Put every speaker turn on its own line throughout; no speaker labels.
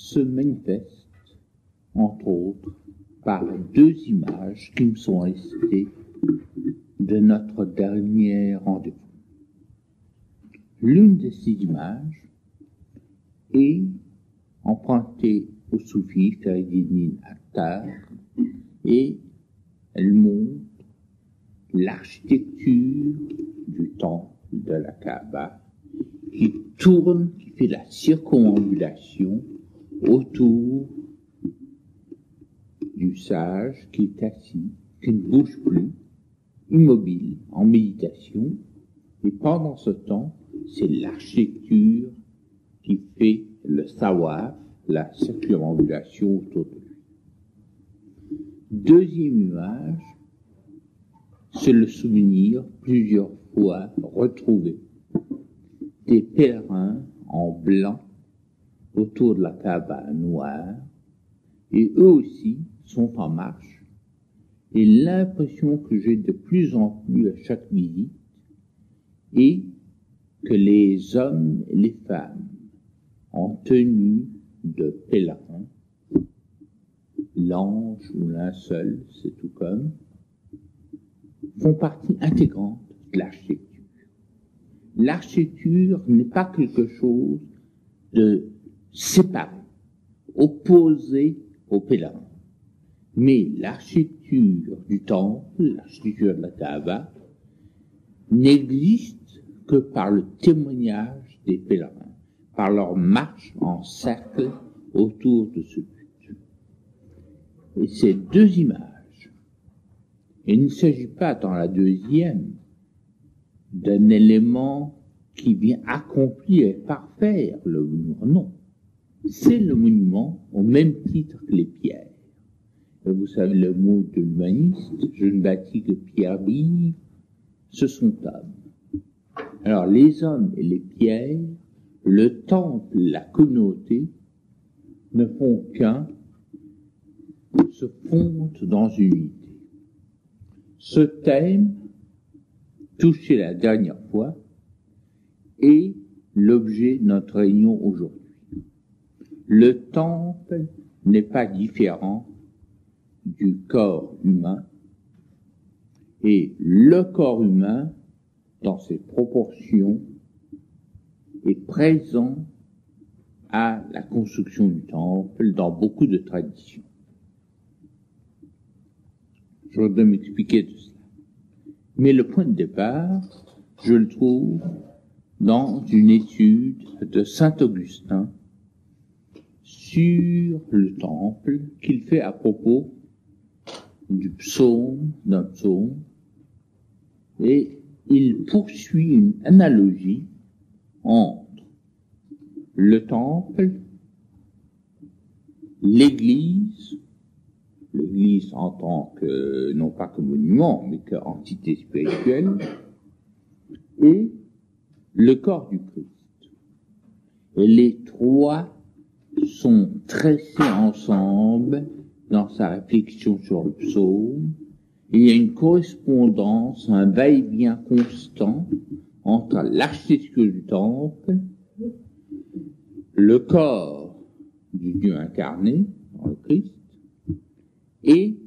se manifeste, entre autres, par deux images qui me sont restées de notre dernier rendez-vous. L'une de ces images est empruntée au soufi Ferideddin Attar et elle montre l'architecture du temple de la Kaaba qui tourne, qui fait la circumambulation autour du sage qui est assis, qui ne bouge plus, immobile, en méditation, et pendant ce temps, c'est l'architecture qui fait le sawaf, la circumambulation autour de lui. Deuxième image, c'est le souvenir, plusieurs fois retrouvé, des pèlerins en blanc autour de la Kaaba noire, et eux aussi sont en marche. Et l'impression que j'ai de plus en plus à chaque visite est que les hommes et les femmes en tenue de pèlerins, l'ange ou linceul, c'est tout comme, font partie intégrante de l'architecture. L'architecture n'est pas quelque chose de séparé, opposé aux pèlerins. Mais l'architecture du temple, l'architecture de la Kaaba, n'existe que par le témoignage des pèlerins, par leur marche en cercle autour de ce but. Et ces deux images, il ne s'agit pas dans la deuxième d'un élément qui vient accomplir et parfaire le monument, non. C'est le monument au même titre que les pierres. Et vous savez le mot de l'humaniste, je ne bâtis que pierres vives, ce sont hommes. Alors les hommes et les pierres, le temple, la communauté, ne font qu'un, se fondent dans une unité. Ce thème, touché la dernière fois, est l'objet de notre réunion aujourd'hui. Le temple n'est pas différent du corps humain, et le corps humain, dans ses proportions, est présent à la construction du temple dans beaucoup de traditions. Je voudrais m'expliquer de cela. Mais le point de départ, je le trouve dans une étude de saint Augustin sur le temple qu'il fait à propos d'un psaume, et il poursuit une analogie entre le temple, l'église en tant que, non pas comme monument, mais qu'entité spirituelle, et le corps du Christ. Et les trois sont tressés ensemble dans sa réflexion sur le psaume. Il y a une correspondance, un va-et-vient constant entre l'architecture du temple, le corps du Dieu incarné, dans le Christ, et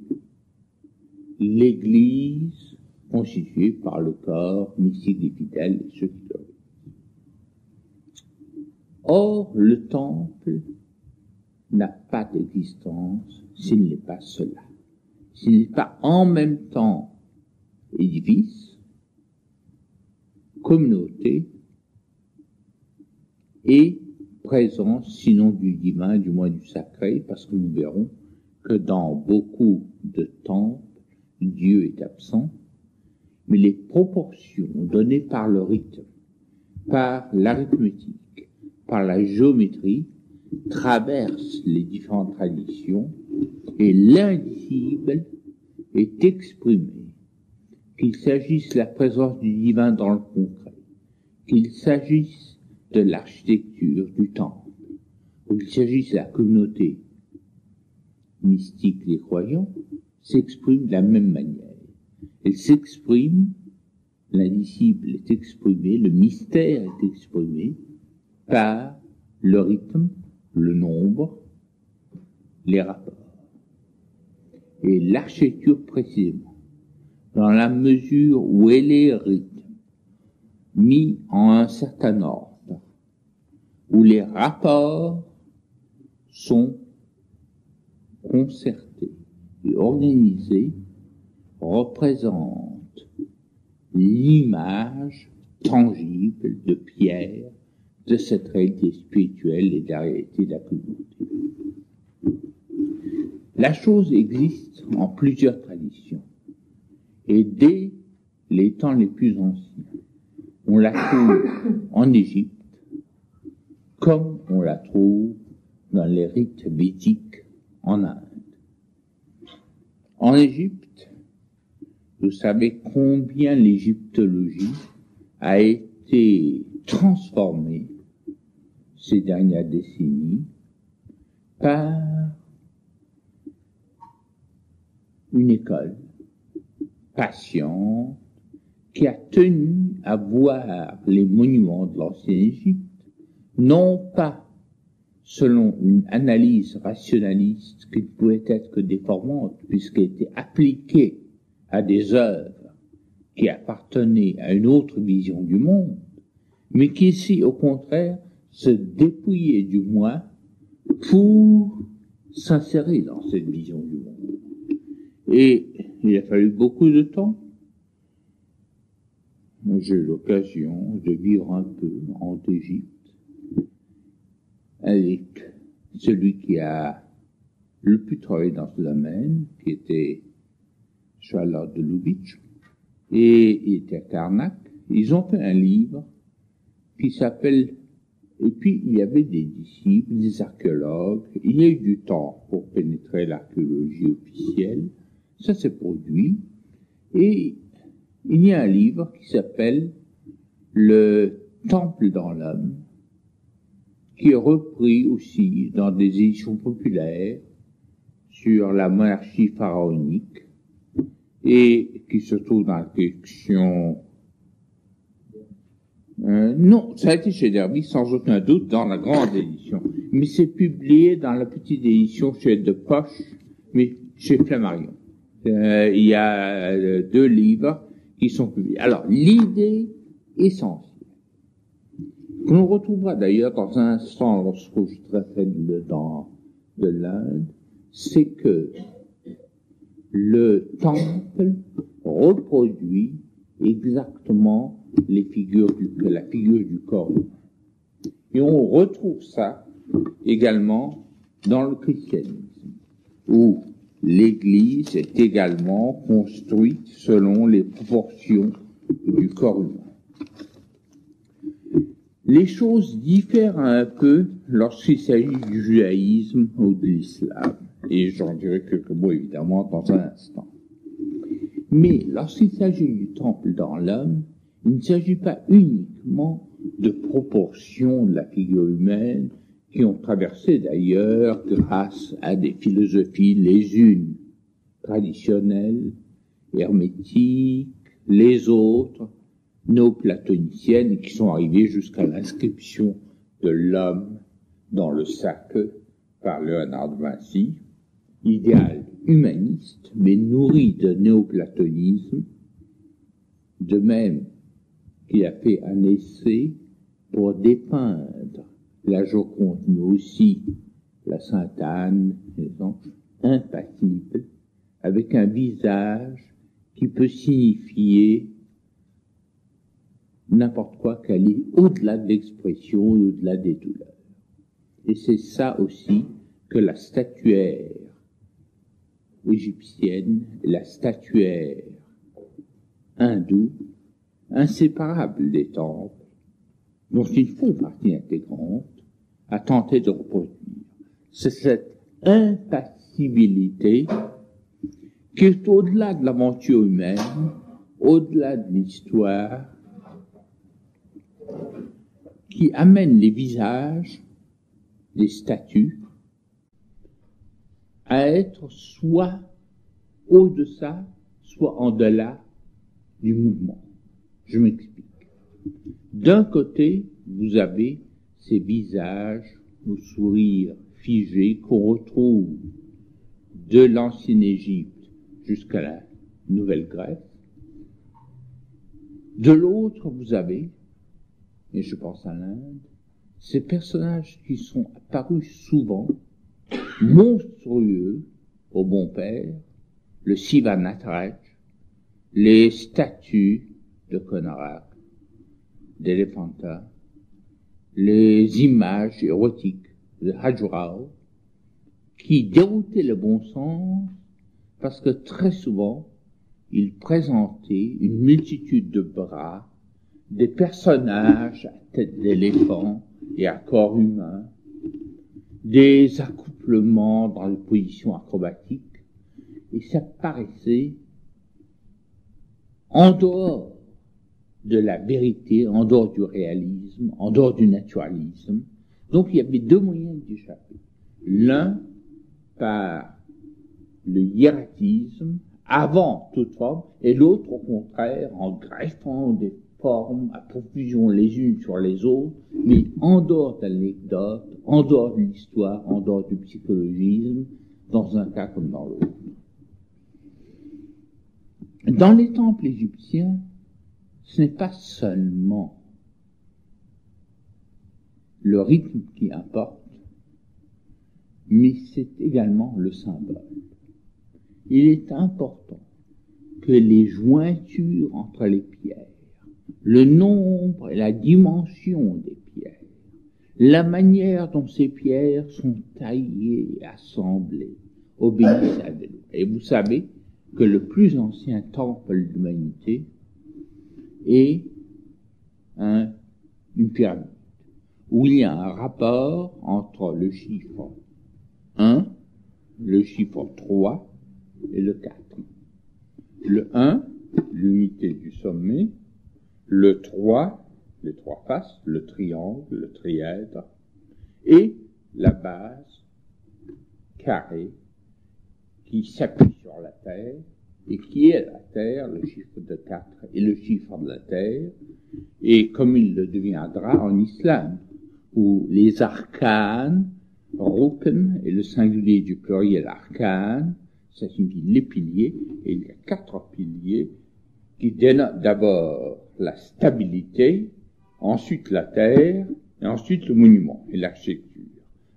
l'Église constituée par le corps mystique des fidèles et ceux qui le répètent. Or, le temple n'a pas d'existence s'il n'est pas cela. S'il n'est pas en même temps édifice, communauté et présence, sinon du divin, du moins du sacré, parce que nous verrons que dans beaucoup de temples, Dieu est absent, mais les proportions données par le rythme, par l'arithmétique, par la géométrie, traversent les différentes traditions, et l'indicible est exprimé, qu'il s'agisse de la présence du divin dans le concret, qu'il s'agisse de l'architecture du temple, ou qu'il s'agisse de la communauté mystique des croyants, s'exprime de la même manière. Elle s'exprime, l'indicible est exprimé, le mystère est exprimé par le rythme, le nombre, les rapports. Et l'architecture précisément, dans la mesure où elle est rythme, mis en un certain ordre, où les rapports sont concertés et organisés, représente l'image tangible de Pierre de cette réalité spirituelle et de la réalité de la communauté. La chose existe en plusieurs traditions, et dès les temps les plus anciens, on la trouve en Égypte, comme on la trouve dans les rites védiques en Inde. En Égypte, vous savez combien l'égyptologie a été transformée ces dernières décennies par une école patiente qui a tenu à voir les monuments de l'ancienne Égypte, non pas selon une analyse rationaliste qui ne pouvait être que déformante, puisqu'elle était appliquée à des œuvres qui appartenaient à une autre vision du monde, mais qui ici, au contraire, se dépouillait du moi pour s'insérer dans cette vision du monde. Et il a fallu beaucoup de temps. J'ai eu l'occasion de vivre un peu en Égypte avec celui qui a le plus travaillé dans ce domaine, qui était Charlotte de Lubitsch, et il était à Karnak. Ils ont fait un livre qui s'appelle, et puis il y avait des disciples, des archéologues, il y a eu du temps pour pénétrer l'archéologie officielle, ça s'est produit, et il y a un livre qui s'appelle Le Temple dans l'homme, qui est repris aussi dans des éditions populaires sur la monarchie pharaonique et qui se trouve dans la collection. Non, ça a été chez Derby sans aucun doute dans la grande édition, mais c'est publié dans la petite édition chez De Poche, mais chez Flammarion. Il y a 2 livres qui sont publiés. Alors, l'idée essentielle, que l'on retrouvera d'ailleurs dans un instant lorsque je traiterai de l'Inde, c'est que le temple reproduit exactement la figure du corps humain. Et on retrouve ça également dans le christianisme, où l'Église est également construite selon les proportions du corps humain. Les choses diffèrent un peu lorsqu'il s'agit du judaïsme ou de l'islam, et j'en dirai quelques mots évidemment dans un instant. Mais lorsqu'il s'agit du temple dans l'homme, il ne s'agit pas uniquement de proportions de la figure humaine qui ont traversé d'ailleurs grâce à des philosophies les unes traditionnelles, hermétiques, les autres néoplatoniciennes qui sont arrivées jusqu'à l'inscription de l'homme dans le sacre par Léonard de Vinci, idéal humaniste mais nourri de néoplatonisme, de même qu'il a fait un essai pour dépeindre la Joconde, mais aussi la Sainte Anne, impassible, avec un visage qui peut signifier n'importe quoi, qu'elle est au-delà de l'expression, au-delà des douleurs. Et c'est ça aussi que la statuaire égyptienne, la statuaire hindoue, inséparable des temples, dont ils font partie intégrante, a tenté de reproduire. C'est cette impassibilité qui est au-delà de l'aventure humaine, au-delà de l'histoire, qui amène les visages des statues à être soit au-deçà, soit en delà du mouvement. Je m'explique. D'un côté, vous avez ces visages, aux sourires figés qu'on retrouve de l'ancienne Égypte jusqu'à la Nouvelle-Grèce. De l'autre, vous avez, et je pense à l'Inde, ces personnages qui sont apparus souvent, monstrueux au bon père, le Shiva Nataraj, les statues de Konark, d'Elephanta, les images érotiques de Khajuraho, qui déroutaient le bon sens parce que très souvent, ils présentaient une multitude de bras, des personnages à tête d'éléphant et à corps humain, des accouplements dans les positions acrobatiques, et ça paraissait en dehors de la vérité, en dehors du réalisme, en dehors du naturalisme. Donc il y avait deux moyens d'y échapper. L'un par le hiératisme, avant toute forme, et l'autre, au contraire, en greffant des formes à profusion les unes sur les autres, mais en dehors de l'anecdote, en dehors de l'histoire, en dehors du psychologisme, dans un cas comme dans l'autre. Dans les temples égyptiens, ce n'est pas seulement le rythme qui importe, mais c'est également le symbole. Il est important que les jointures entre les pierres, le nombre et la dimension des pierres, la manière dont ces pierres sont taillées et assemblées, obéissent à des lois. Et vous savez que le plus ancien temple de l'humanité est une pyramide, où il y a un rapport entre le chiffre 1, le chiffre 3 et le 4. Le 1, l'unité du sommet, le 3, les trois faces, le triangle, le trièdre, et la base carrée qui s'appuie sur la Terre, et qui est la Terre, le chiffre de 4 est le chiffre de la Terre, et comme il le deviendra en islam, où les arcanes, rukn et le singulier du pluriel arcane, ça signifie les piliers, et il y a 4 piliers qui dénotent d'abord la stabilité, ensuite la terre, et ensuite le monument et l'architecture.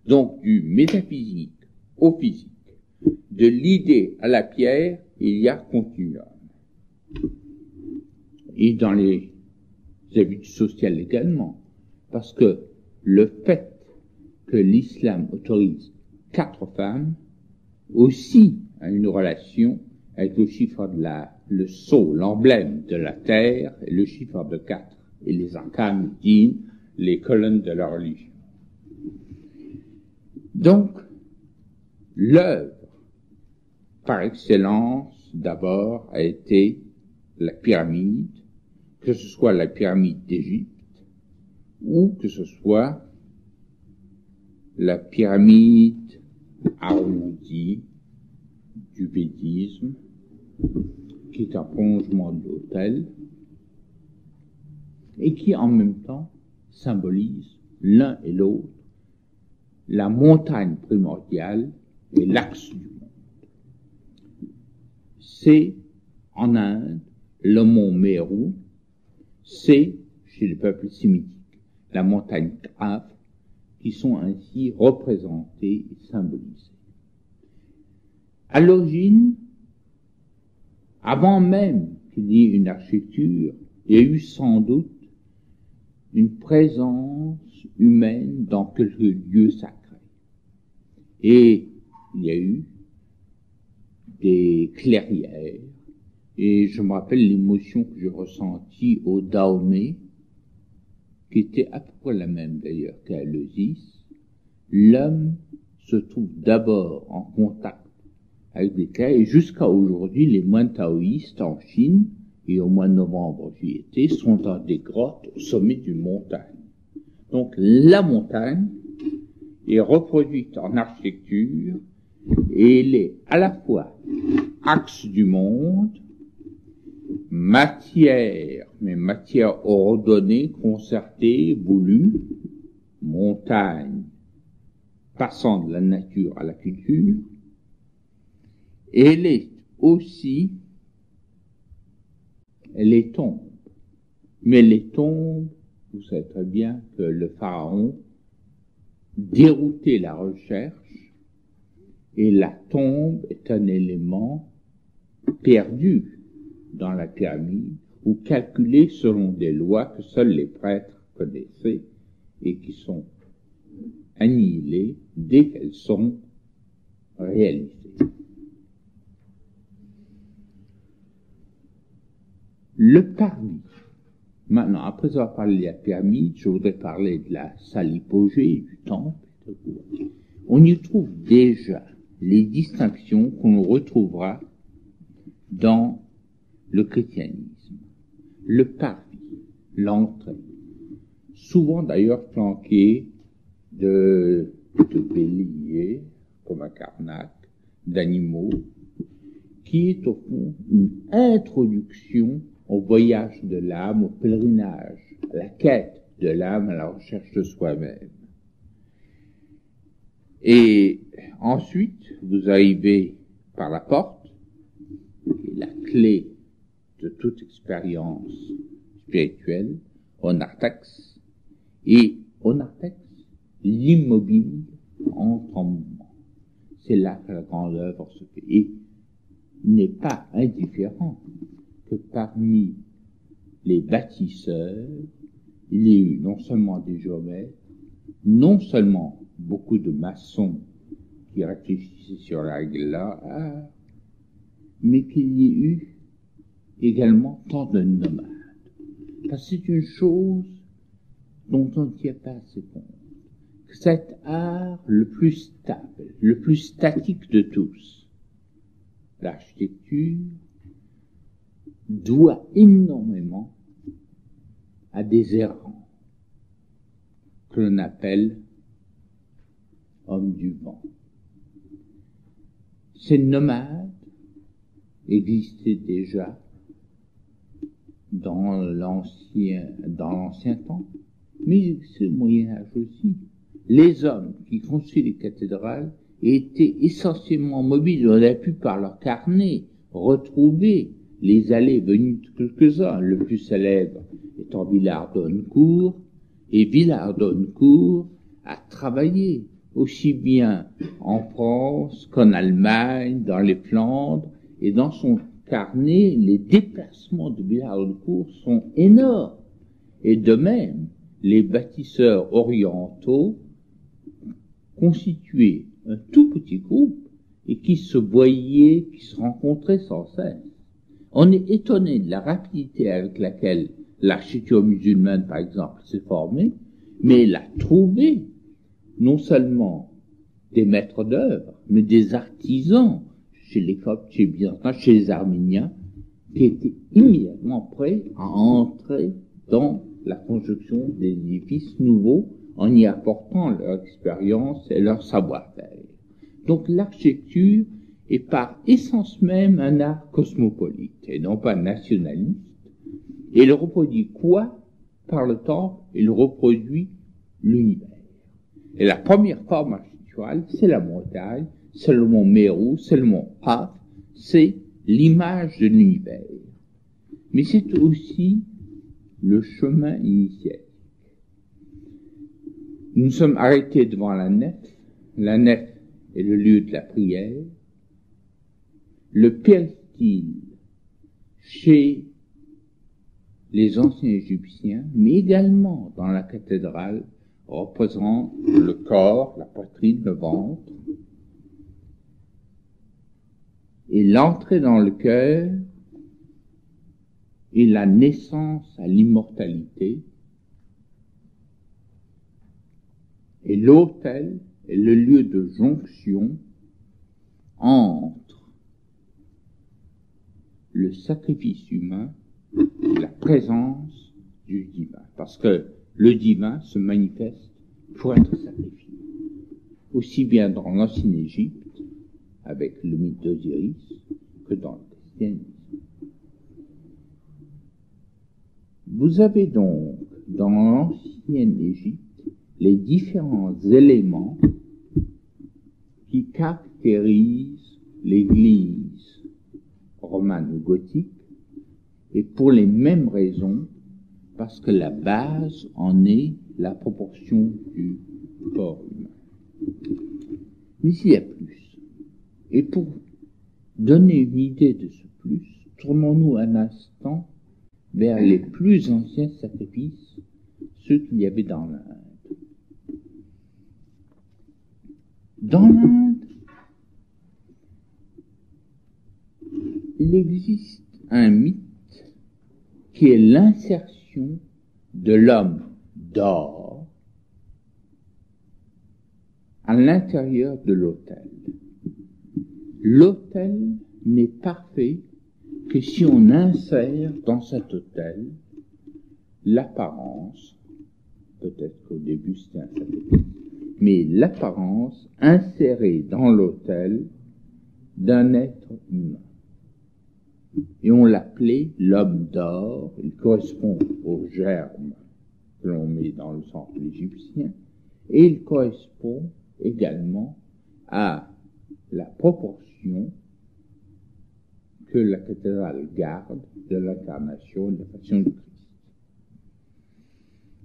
Donc du métaphysique au physique, de l'idée à la pierre, il y a continuum. Et dans les habitudes sociales également, parce que le fait que l'islam autorise 4 femmes aussi a une relation avec le chiffre de le sceau, l'emblème de la terre, et le chiffre de 4, et les arcanes dînes, les colonnes de la religion. Donc, l'œuvre par excellence, d'abord, a été la pyramide, que ce soit la pyramide d'Égypte, ou que ce soit la pyramide arrondie du védisme, qui est un prolongement de l'autel, et qui en même temps symbolise l'un et l'autre, la montagne primordiale et l'axe du monde. C'est en Inde le mont Meru, c'est chez le peuple sémitique la montagne Kraf, qui sont ainsi représentés et symbolisés. À l'origine, avant même qu'il y ait une architecture, il y a eu sans doute une présence humaine dans quelques lieux sacrés. Et il y a eu des clairières, et je me rappelle l'émotion que j'ai ressentie au Dahomey, qui était à peu près la même d'ailleurs qu'à Eleusis. L'homme se trouve d'abord en contact avec des clairières, et jusqu'à aujourd'hui, les moines taoïstes en Chine, et au mois de novembre j'y étais, sont dans des grottes au sommet d'une montagne. Donc la montagne est reproduite en architecture, et elle est à la fois axe du monde, matière, mais matière ordonnée, concertée, voulue, montagne, passant de la nature à la culture, Et elle est aussi, elle est tombe. Mais les tombes, vous savez très bien que le pharaon déroutait la recherche, et la tombe est un élément perdu dans la pyramide, ou calculé selon des lois que seuls les prêtres connaissaient, et qui sont annihilées dès qu'elles sont réalisées. Le parvis. Maintenant, après avoir parlé de la pyramide, je voudrais parler de la salle hypogée, du temple. On y trouve déjà les distinctions qu'on retrouvera dans le christianisme. Le parvis, l'entrée, souvent d'ailleurs flanqué de béliers, comme à Karnak, d'animaux, qui est au fond une introduction au voyage de l'âme, au pèlerinage, à la quête de l'âme, à la recherche de soi-même. Et ensuite, vous arrivez par la porte, qui est la clé de toute expérience spirituelle, Onartex, et Onartex, l'immobile, entre en mouvement. C'est là que la grande œuvre se fait. Et il n'est pas indifférent que parmi les bâtisseurs, il y ait eu non seulement des géomètres, non seulement beaucoup de maçons qui réfléchissaient sur la règle là, mais qu'il y ait eu également tant de nomades. Parce que c'est une chose dont on ne tient pas assez compte. Que cet art le plus stable, le plus statique de tous, l'architecture, doit énormément à des errants que l'on appelle hommes du vent. Ces nomades existaient déjà dans l'ancien temps, mais c'est au Moyen-Âge aussi. Les hommes qui construisent les cathédrales étaient essentiellement mobiles. On a pu par leur carnet retrouver les allées venues de quelques-uns, le plus célèbre étant Villard-d'Honnecourt, et Villard-d'Honnecourt a travaillé aussi bien en France qu'en Allemagne, dans les Flandres, et dans son carnet, les déplacements de Villard-d'Honnecourt sont énormes. Et de même, les bâtisseurs orientaux constituaient un tout petit groupe et qui se voyaient, qui se rencontraient sans cesse. On est étonné de la rapidité avec laquelle l'architecture musulmane, par exemple, s'est formée, mais elle a trouvé non seulement des maîtres d'œuvre, mais des artisans, chez les Coptes, chez les Byzantins, chez les Arméniens, qui étaient immédiatement prêts à entrer dans la construction des édifices nouveaux en y apportant leur expérience et leur savoir-faire. Donc l'architecture est par essence même un art cosmopolite et non pas nationaliste. Et il reproduit quoi par le temps? Il reproduit l'univers. Et la première forme architecturale, c'est la montagne, c'est le mont Mérou, c'est le mont Paf, c'est l'image de l'univers. Mais c'est aussi le chemin initiatique. Nous sommes arrêtés devant la nef. La nef est le lieu de la prière. Le péristyle, chez les anciens Égyptiens, mais également dans la cathédrale, représente le corps, la poitrine, le ventre. Et l'entrée dans le cœur est la naissance à l'immortalité. Et l'autel est le lieu de jonction entre le sacrifice humain et la présence du divin. Parce que le divin se manifeste pour être sacrifié. Aussi bien dans l'ancienne Égypte, avec le mythe d'Osiris, que dans le christianisme. Vous avez donc, dans l'ancienne Égypte, les différents éléments qui caractérisent l'Église romane ou gothique, et pour les mêmes raisons, parce que la base en est la proportion du corps humain. Mais il y a plus. Et pour donner une idée de ce plus, tournons-nous un instant vers les plus anciens sacrifices, ceux qu'il y avait dans l'Inde. Dans l'Inde, il existe un mythe qui est l'insertion de l'homme d'or à l'intérieur de l'autel. L'autel n'est parfait que si on insère dans cet autel l'apparence, peut-être qu'au début c'était un sacrifice, mais l'apparence insérée dans l'autel d'un être humain. Et on l'appelait l'homme d'or. Il correspond au germe que l'on met dans le temple égyptien, et il correspond également à la proportion que la cathédrale garde de l'incarnation et de la passion du Christ.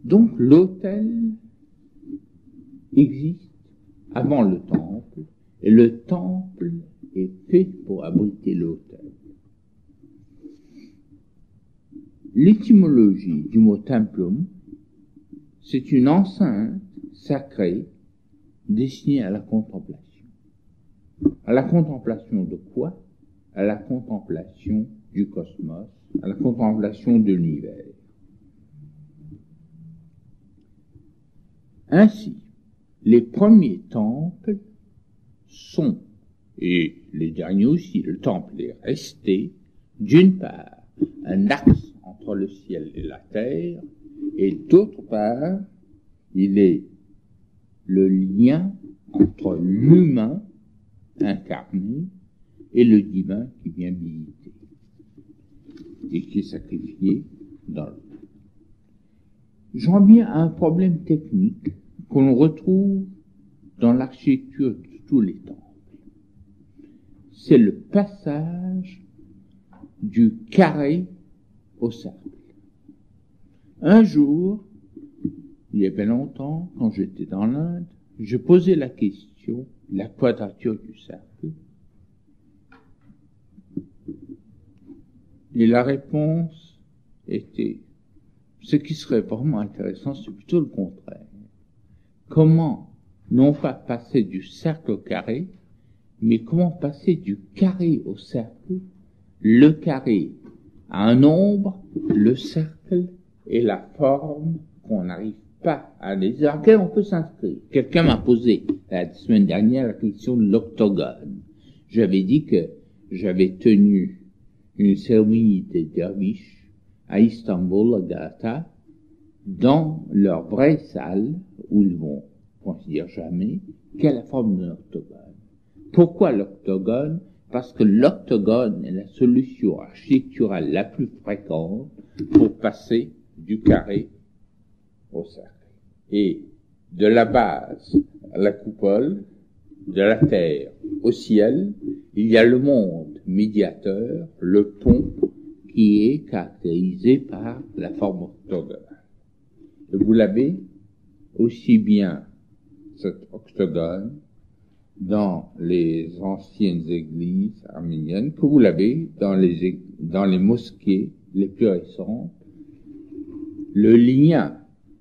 Donc l'autel existe avant le temple, et le temple est fait pour abriter l'autel. L'étymologie du mot templum, c'est une enceinte sacrée destinée à la contemplation. À la contemplation de quoi? À la contemplation du cosmos, à la contemplation de l'univers. Ainsi, les premiers temples sont, et les derniers aussi, le temple est resté, d'une part, un axe entre le ciel et la terre, et d'autre part, il est le lien entre l'humain incarné et le divin qui vient militer et qui est sacrifié dans le monde. J'en viens à un problème technique qu'on retrouve dans l'architecture de tous les temples. C'est le passage du carré au cercle. Un jour, il y a bien longtemps, quand j'étais dans l'Inde, je posais la question de la quadrature du cercle. Et la réponse était, ce qui serait vraiment intéressant, c'est plutôt le contraire. Comment, non pas passer du cercle au carré, mais comment passer du carré au cercle, le carré à un nombre, le cercle et la forme qu'on n'arrive pas à les à laquelle on peut s'inscrire. Quelqu'un m'a posé la semaine dernière la question de l'octogone. J'avais dit que j'avais tenu une cérémonie des derviches à Istanbul, à Galata, dans leur vraie salle, où ils vont considérer jamais, qui a la forme d'un octogone. Pourquoi l'octogone? Parce que l'octogone est la solution architecturale la plus fréquente pour passer du carré au cercle. Et de la base à la coupole, de la terre au ciel, il y a le monde médiateur, le pont, qui est caractérisé par la forme octogonale. Et vous l'avez aussi bien, cet octogone, dans les anciennes églises arméniennes, que vous l'avez dans les mosquées les plus récentes. Le lien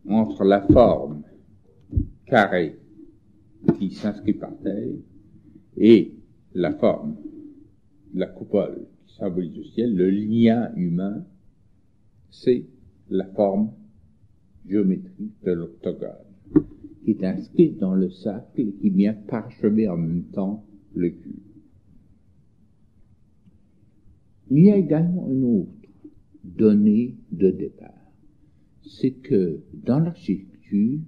entre la forme carrée qui s'inscrit par terre et la forme, la coupole qui symbolise le ciel, le lien humain, c'est la forme géométrique de l'octogone, qui est inscrite dans le cercle et qui vient parchever en même temps le cube. Il y a également une autre donnée de départ. C'est que dans l'architecture,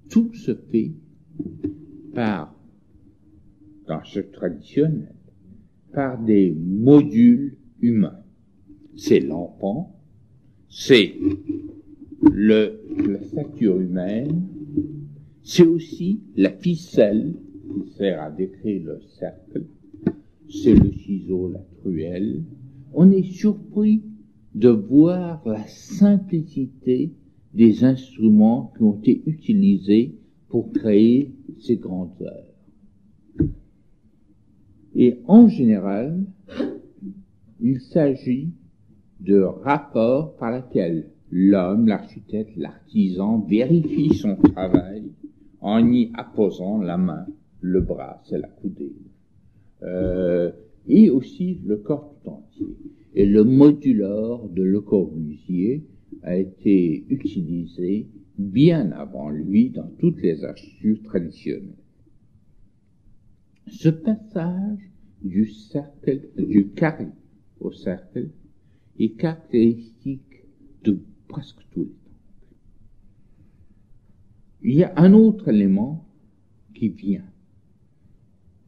tout se fait par, dans l'architecture traditionnelle, par des modules humains. C'est l'empan, c'est la stature humaine, c'est aussi la ficelle qui sert à décrire le cercle, c'est le ciseau, la truelle. On est surpris de voir la simplicité des instruments qui ont été utilisés pour créer ces grandes œuvres. Et en général, il s'agit de rapports par lesquels l'homme, l'architecte, l'artisan vérifie son travail en y apposant la main, le bras, c'est la coudée, et aussi le corps tout entier. Et le modulor de Le Corbusier a été utilisé bien avant lui dans toutes les architectures traditionnelles. Ce passage du carré au cercle est caractéristique de presque tous les temples. Il y a un autre élément qui vient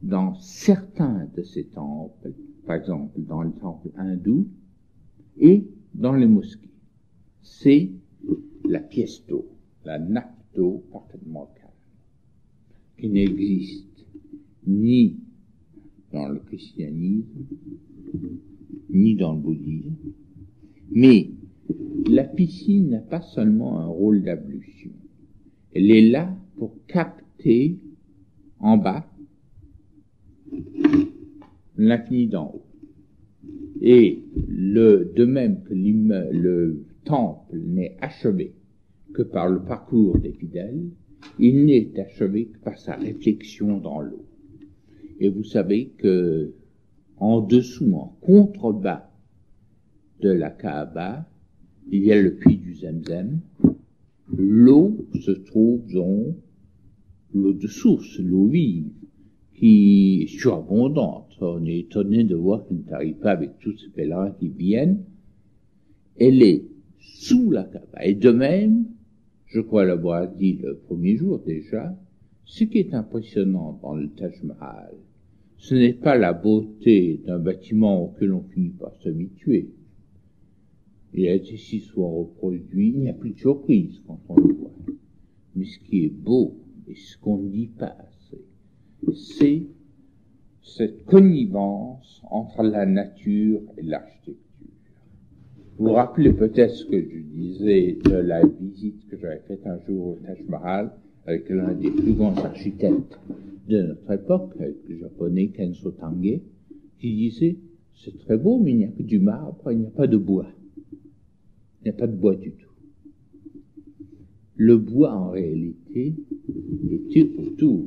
dans certains de ces temples, par exemple dans le temple hindou et dans les mosquées. C'est la pièce d'eau, la nappe d'eau parfaitement calme, qui n'existe ni dans le christianisme, ni dans le bouddhisme. Mais la piscine n'a pas seulement un rôle d'ablution. Elle est là pour capter en bas l'infini d'en haut. Et de même que le temple n'est achevé que par le parcours des fidèles, il n'est achevé que par sa réflexion dans l'eau. Et vous savez que en dessous, en contrebas de la Kaaba, il y a le puits du Zemzem. L'eau se trouve dans l'eau de source, l'eau vive, qui est surabondante. On est étonné de voir qu'il n'arrive pas avec tous ces pèlerins qui viennent. Elle est sous la Kaaba. Et de même, je crois l'avoir dit le premier jour déjà, ce qui est impressionnant dans le Taj Mahal, ce n'est pas la beauté d'un bâtiment auquel on finit par s'habituer. Il a été si souvent reproduit, il n'y a plus de surprise quand on le voit. Mais ce qui est beau, et ce qu'on ne dit pas assez, c'est cette connivence entre la nature et l'architecture. Vous vous rappelez peut-être ce que je disais de la visite que j'avais faite un jour au Taj Mahal avec l'un des plus grands architectes de notre époque, avec le japonais Kenzo Tange, qui disait « c'est très beau, mais il n'y a que du marbre, il n'y a pas de bois. Il n'y a pas de bois du tout. » Le bois, en réalité, était autour.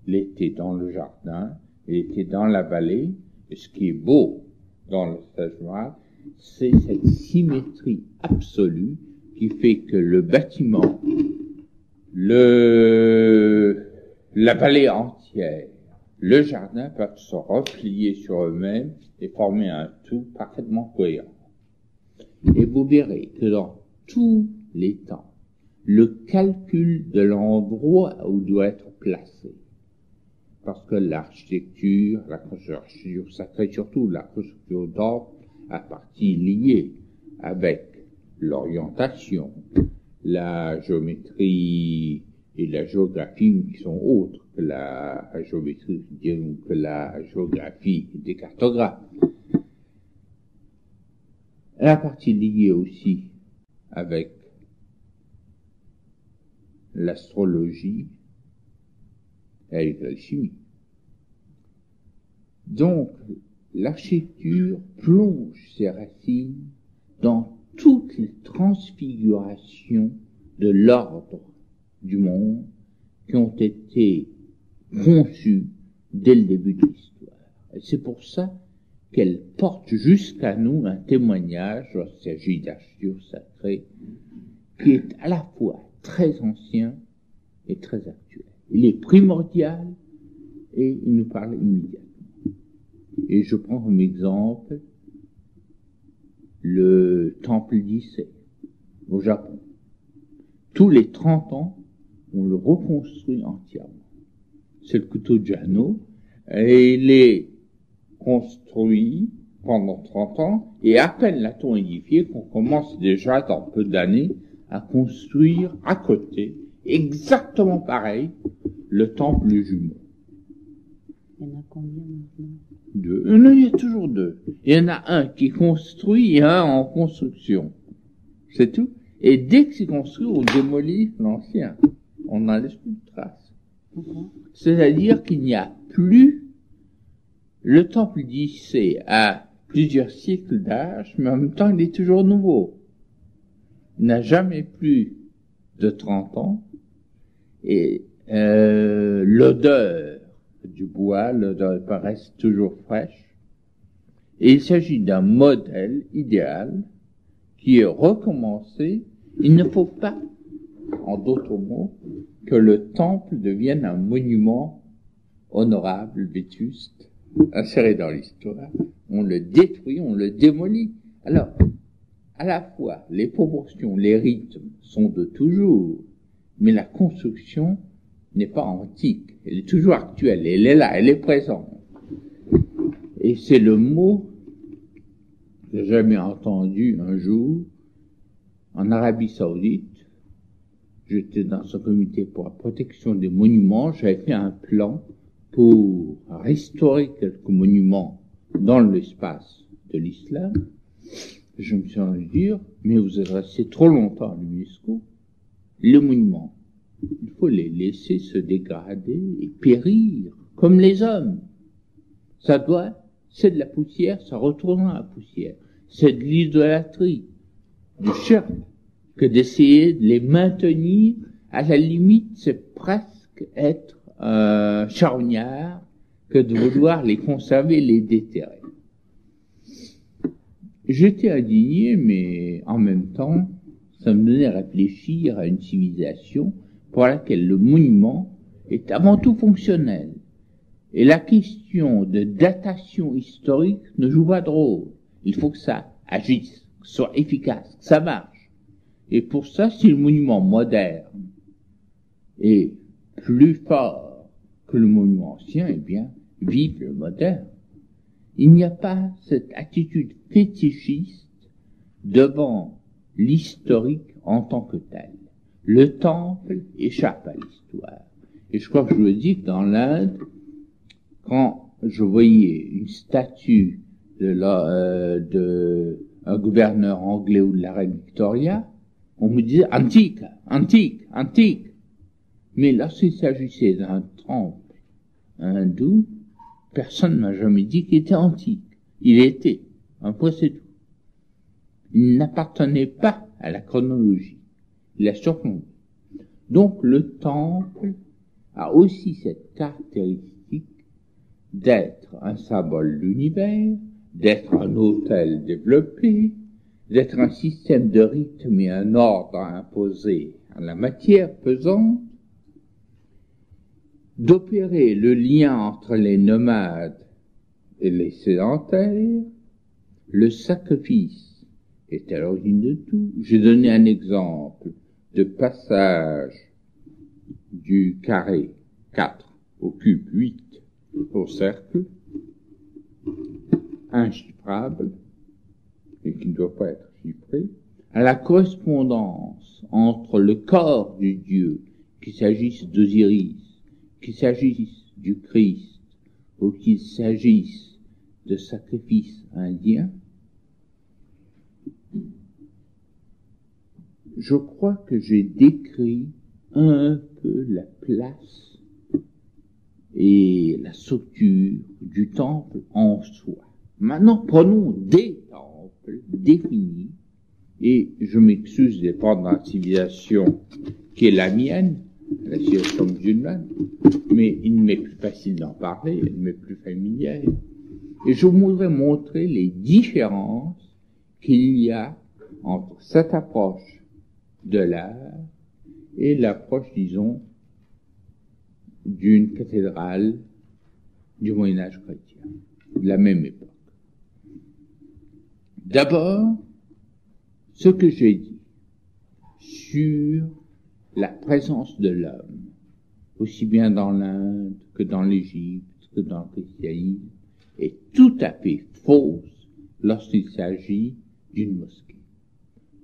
Il était dans le jardin, il était dans la vallée, et ce qui est beau dans le Taj Mahal, c'est cette symétrie absolue qui fait que le bâtiment, la vallée entière, le jardin peuvent se replier sur eux-mêmes et former un tout parfaitement cohérent. Et vous verrez que dans tous les temps, le calcul de l'endroit où doit être placé, parce que l'architecture, la construction sacrée, surtout la construction d'or, a partie liée avec l'orientation, la géométrie et la géographie qui sont autres que la géométrie, que la géographie des cartographes. Elle a partie liée aussi avec l'astrologie et avec l'alchimie. Donc, l'architecture plonge ses racines dans toutes les transfigurations de l'ordre du monde qui ont été conçues dès le début de l'histoire. Et c'est pour ça qu'elle porte jusqu'à nous un témoignage, lorsqu'il s'agit d'architecture sacrée, qui est à la fois très ancien et très actuel. Il est primordial et il nous parle immédiatement. Et je prends comme exemple le temple d'Issei au Japon. Tous les 30 ans, on le reconstruit entièrement. C'est le couteau de Jano, et il est construit pendant 30 ans, et à peine l'a-t-on édifié qu'on commence déjà dans peu d'années à construire à côté, exactement pareil, le temple jumeau.
Il y en a combien maintenant?
Deux. Non, il y a toujours deux. Il y en a un qui est construit et un en construction. C'est tout. Et dès que c'est construit, on démolit l'ancien. On n'en laisse plus de traces. C'est-à-dire qu'il n'y a plus... Le temple d'Issée a plusieurs siècles d'âge, mais en même temps, il est toujours nouveau. Il n'a jamais plus de 30 ans. Et l'odeur du bois, l'odeur reste toujours fraîche. Et il s'agit d'un modèle idéal qui est recommencé. Il ne faut pas, en d'autres mots, que le temple devienne un monument honorable, vétuste, inséré dans l'histoire. On le détruit, on le démolit. Alors, à la fois, les proportions, les rythmes sont de toujours, mais la construction n'est pas antique. Elle est toujours actuelle. Elle est là, elle est présente. Et c'est le mot que j'ai jamais entendu un jour en Arabie Saoudite. J'étais dans ce comité pour la protection des monuments. J'avais fait un plan pour restaurer quelques monuments dans l'espace de l'islam. Je me suis rendu dire, mais vous êtes resté trop longtemps à l'UNESCO. Les monuments, il faut les laisser se dégrader et périr, comme les hommes. C'est de la poussière, ça retourne dans la poussière. C'est de l'idolâtrie, du shirk, que d'essayer de les maintenir. À la limite, c'est presque être charognard que de vouloir les conserver, les déterrer. J'étais indigné, mais en même temps, ça me donnait à réfléchir à une civilisation pour laquelle le monument est avant tout fonctionnel. Et la question de datation historique ne joue pas de rôle. Il faut que ça agisse, que ce soit efficace, que ça marche. Et pour ça, si le monument moderne est plus fort que le monument ancien, eh bien, vive le moderne. Il n'y a pas cette attitude fétichiste devant l'historique en tant que tel. Le temple échappe à l'histoire. Et je crois que je vous dis que dans l'Inde, quand je voyais une statue de un gouverneur anglais ou de la reine Victoria, on me disait antique, antique, antique. Mais lorsqu'il s'agissait d'un temple hindou, personne ne m'a jamais dit qu'il était antique. Il était. Un point, c'est tout. Il n'appartenait pas à la chronologie. Il a surplombé. Donc, le temple a aussi cette caractéristique d'être un symbole de l'univers, d'être un autel développé, d'être un système de rythme et un ordre imposé à la matière pesante, d'opérer le lien entre les nomades et les sédentaires. Le sacrifice est à l'origine de tout. J'ai donné un exemple de passage du carré 4 au cube 8 au cercle, inchiffrable, et qui ne doit pas être chiffré, à la correspondance entre le corps du Dieu, qu'il s'agisse d'Osiris, qu'il s'agisse du Christ, ou qu'il s'agisse de sacrifices indiens. Je crois que j'ai décrit un peu la place et la structure du temple en soi. Maintenant, prenons des temples définis, et je m'excuse de prendre dans la civilisation qui est la mienne, la civilisation musulmane, mais il m'est plus facile d'en parler, il m'est plus familière. Et je voudrais montrer les différences qu'il y a entre cette approche de l'art et l'approche, disons, d'une cathédrale du Moyen-Âge chrétien, de la même époque. D'abord, ce que j'ai dit sur la présence de l'homme, aussi bien dans l'Inde que dans l'Égypte, que dans le christianisme, est tout à fait fausse lorsqu'il s'agit d'une mosquée.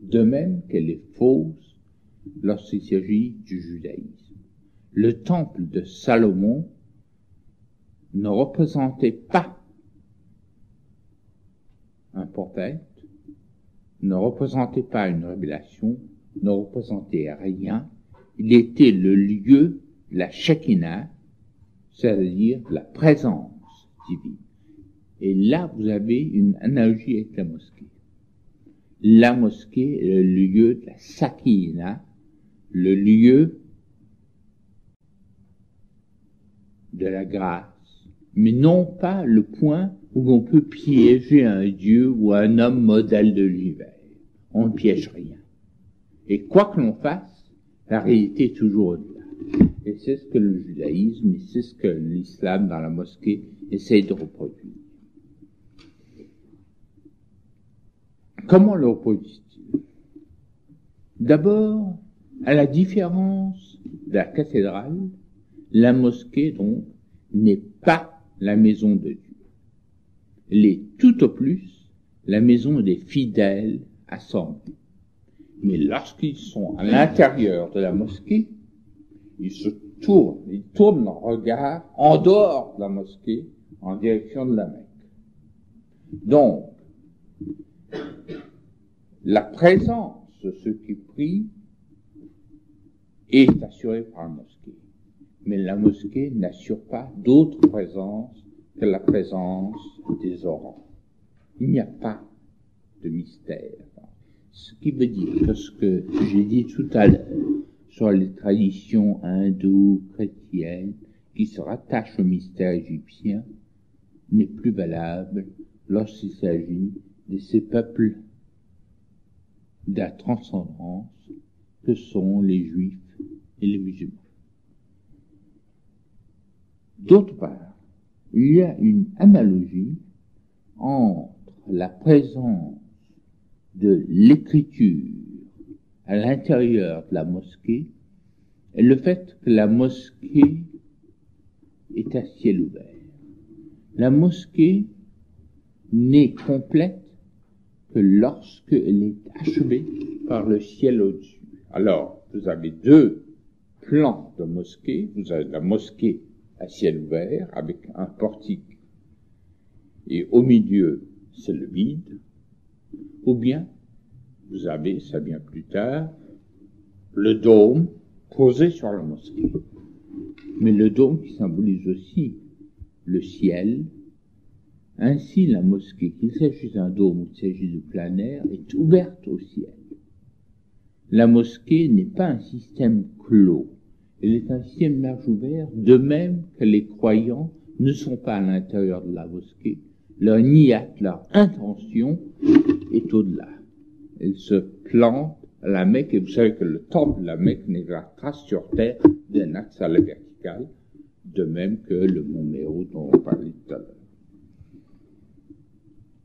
De même qu'elle est fausse lorsqu'il s'agit du judaïsme. Le temple de Salomon ne représentait pas un prophète, ne représentait pas une révélation, ne représentait rien. Il était le lieu de la Shekinah, c'est-à-dire la présence divine. Et là, vous avez une analogie avec la mosquée. La mosquée est le lieu de la Sakina, le lieu de la grâce, mais non pas le point où l'on peut piéger un dieu ou un homme modèle de l'univers. On ne piège rien. Et quoi que l'on fasse, la réalité est toujours au-delà. Et c'est ce que le judaïsme, et c'est ce que l'islam dans la mosquée essaye de reproduire. Comment le reproduisent-ils? D'abord, à la différence de la cathédrale, la mosquée, donc, n'est pas la maison de Dieu. Elle est tout au plus la maison des fidèles assemblés. Mais lorsqu'ils sont à l'intérieur de la mosquée, ils tournent leur regard en dehors de la mosquée, en direction de la Mecque. Donc, la présence de ceux qui prient est assurée par la mosquée. Mais la mosquée n'assure pas d'autre présence que la présence des orants. Il n'y a pas de mystère. Ce qui veut dire que ce que j'ai dit tout à l'heure sur les traditions hindoues, chrétiennes, qui se rattachent au mystère égyptien, n'est plus valable lorsqu'il s'agit de ces peuples de la transcendance que sont les juifs et les musulmans. D'autre part, il y a une analogie entre la présence de l'écriture à l'intérieur de la mosquée et le fait que la mosquée est à ciel ouvert. La mosquée n'est complète que lorsqu'elle est achevée par le ciel au-dessus. Alors, vous avez deux plans de mosquée. Vous avez la mosquée à ciel ouvert avec un portique et au milieu c'est le vide, ou bien vous avez, ça vient plus tard, le dôme posé sur la mosquée. Mais le dôme qui symbolise aussi le ciel. Ainsi, la mosquée, qu'il s'agisse d'un dôme ou qu'il s'agisse de plein air, est ouverte au ciel. La mosquée n'est pas un système clos. Elle est un système large ouvert, de même que les croyants ne sont pas à l'intérieur de la mosquée. Leur niyat, leur intention est au-delà. Ils se plantent à la Mecque, et vous savez que le temple de la Mecque n'est la trace sur terre d'un axe à la verticale, de même que le mont Méo dont on parlait tout à l'heure.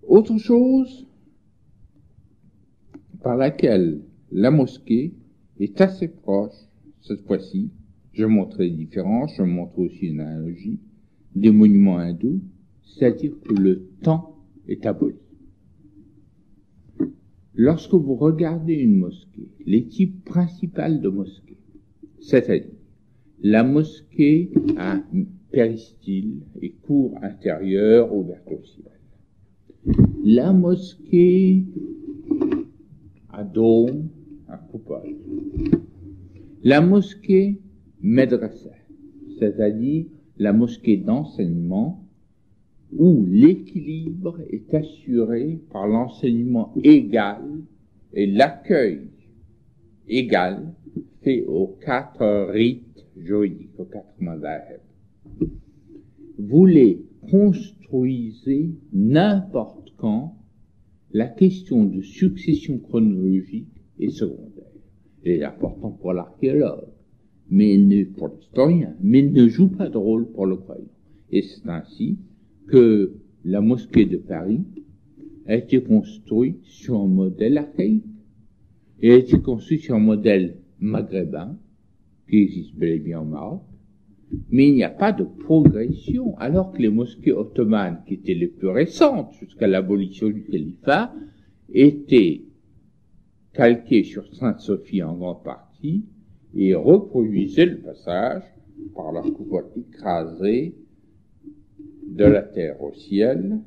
Autre chose par laquelle la mosquée est assez proche, cette fois-ci, je montrerai les différences, je montre aussi une analogie, des monuments hindous, c'est-à-dire que le temps est aboli. Lorsque vous regardez une mosquée, les types principaux de mosquées, c'est-à-dire la mosquée à péristyle et cour intérieure ouverte au ciel, la mosquée à dôme, à coupole, la mosquée médrasa, c'est-à-dire la mosquée d'enseignement où l'équilibre est assuré par l'enseignement égal et l'accueil égal fait aux 4 rites juridiques, aux 4 madhab. Vous les construisez n'importe quand, la question de succession chronologique est secondaire. Elle est importante pour l'archéologue, mais pour l'historien, mais elle ne joue pas de rôle pour le croyant. Et c'est ainsi que la mosquée de Paris a été construite sur un modèle archaïque, et a été construite sur un modèle maghrébin, qui existe bel et bien au Maroc, mais il n'y a pas de progression, alors que les mosquées ottomanes, qui étaient les plus récentes jusqu'à l'abolition du califat, étaient calquées sur Sainte-Sophie en grande partie, et reproduisaient le passage par leur coupole écrasée de la terre au ciel,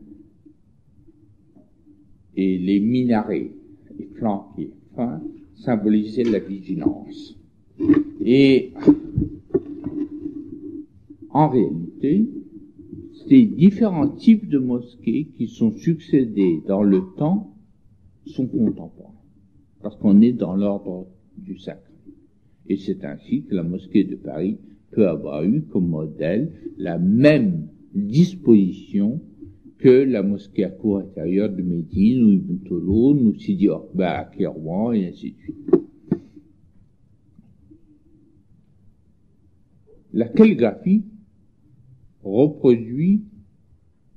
et les minarets et flanqués fins symbolisaient la vigilance. Et en réalité, ces différents types de mosquées qui sont succédés dans le temps sont contemporains, parce qu'on est dans l'ordre du sacré. Et c'est ainsi que la mosquée de Paris peut avoir eu comme modèle la même disposition que la mosquée à cour intérieure de Médine, ou Ibn Toloun, ou Sidi Oqba à Kérouan, et ainsi de suite. La calligraphie reproduit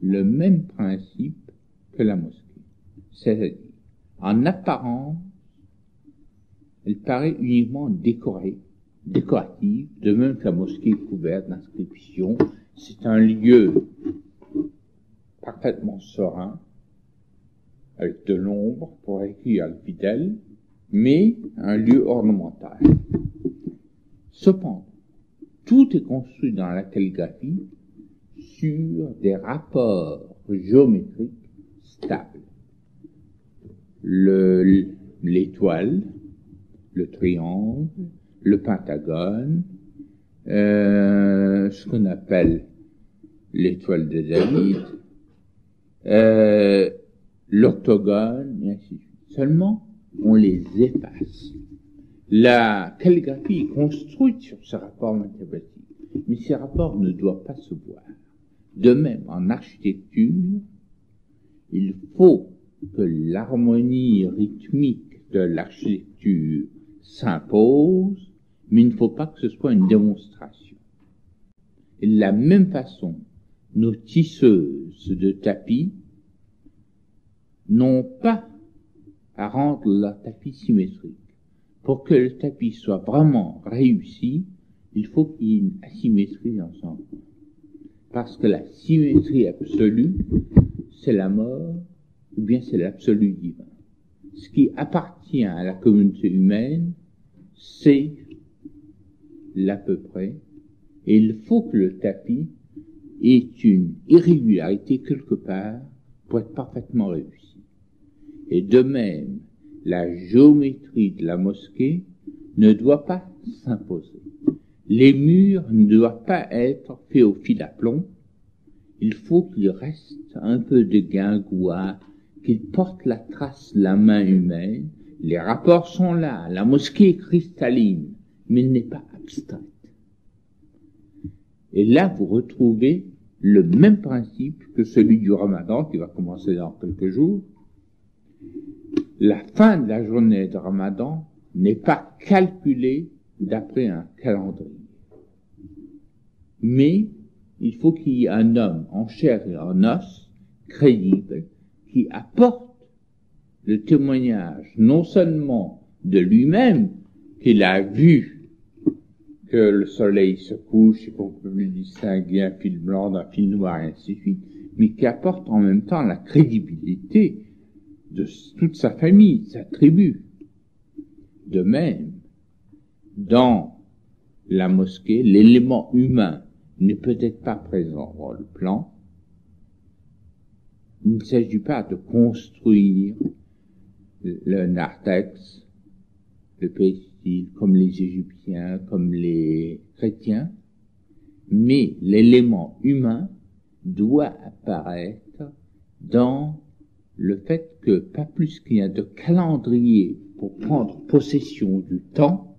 le même principe que la mosquée. C'est-à-dire, en apparence, elle paraît uniquement décorative, de même que la mosquée est couverte d'inscriptions. C'est un lieu parfaitement serein, avec de l'ombre pour accueillir le fidèle, mais un lieu ornemental. Cependant, tout est construit dans la calligraphie sur des rapports géométriques stables. L'étoile, le triangle, le pentagone, ce qu'on appelle l'étoile de David, l'octogone, et ainsi de suite. Seulement, on les efface. La calligraphie est construite sur ce rapport mathématique, mais ces rapports ne doivent pas se voir. De même, en architecture, il faut que l'harmonie rythmique de l'architecture s'impose, mais il ne faut pas que ce soit une démonstration. Et de la même façon, nos tisseuses de tapis n'ont pas à rendre leur tapis symétrique. Pour que le tapis soit vraiment réussi, il faut qu'il y ait une asymétrie dans son corps. Parce que la symétrie absolue, c'est la mort, ou bien c'est l'absolu divin. Ce qui appartient à la communauté humaine, c'est l'à peu près, et il faut que le tapis ait une irrégularité quelque part pour être parfaitement réussi. Et de même, la géométrie de la mosquée ne doit pas s'imposer. Les murs ne doivent pas être faits au fil à plomb. Il faut qu'il reste un peu de guingois, qu'il porte la trace de la main humaine. Les rapports sont là. La mosquée est cristalline, mais elle n'est pas abstraite. Et là, vous retrouvez le même principe que celui du Ramadan, qui va commencer dans quelques jours. La fin de la journée de Ramadan n'est pas calculée d'après un calendrier. Mais il faut qu'il y ait un homme en chair et en os, crédible, qui apporte le témoignage non seulement de lui-même, qu'il a vu que le soleil se couche et qu'on peut lui distinguer un fil blanc d'un fil noir et ainsi de suite, mais qui apporte en même temps la crédibilité de toute sa famille, sa tribu. De même, dans la mosquée, l'élément humain n'est peut-être pas présent dans le plan. Il ne s'agit pas de construire le narthex, le peristyle, comme les Égyptiens, comme les chrétiens, mais l'élément humain doit apparaître dans le fait que, pas plus qu'il y a de calendrier pour prendre possession du temps,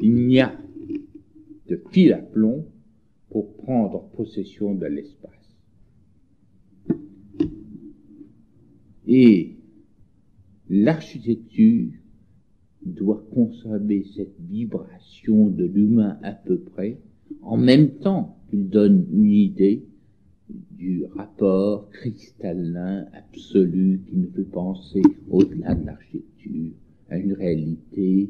il n'y a de fil à plomb pour prendre possession de l'espace. Et l'architecture doit conserver cette vibration de l'humain à peu près, en même temps qu'il donne une idée du rapport cristallin absolu qui nous fait penser au-delà de l'architecture à une réalité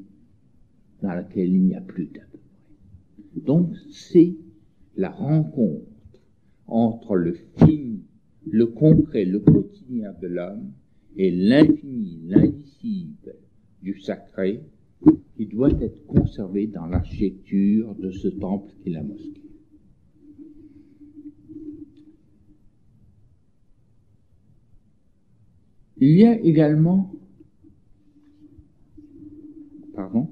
dans laquelle il n'y a plus d'à peu près. Donc c'est la rencontre entre le fini, le concret, le quotidien de l'homme et l'infini, l'indicible du sacré qui doit être conservé dans l'architecture de ce temple qu'est la mosquée. Il y a également, pardon,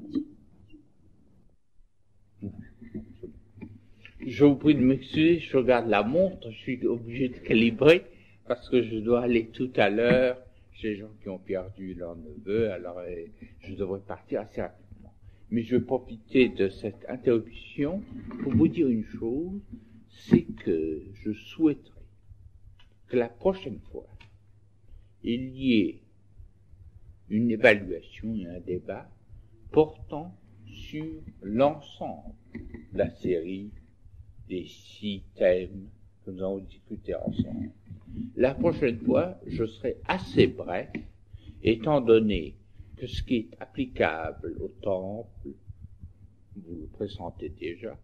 je vous prie de m'excuser, je regarde la montre, je suis obligé de calibrer parce que je dois aller tout à l'heure chez les gens qui ont perdu leur neveu, alors je devrais partir assez rapidement. Mais je vais profiter de cette interruption pour vous dire une chose, c'est que je souhaiterais que la prochaine fois, il y ait une évaluation et un débat portant sur l'ensemble de la série des 6 thèmes que nous allons discuter ensemble. La prochaine fois, je serai assez bref, étant donné que ce qui est applicable au temple, vous le pressentez déjà,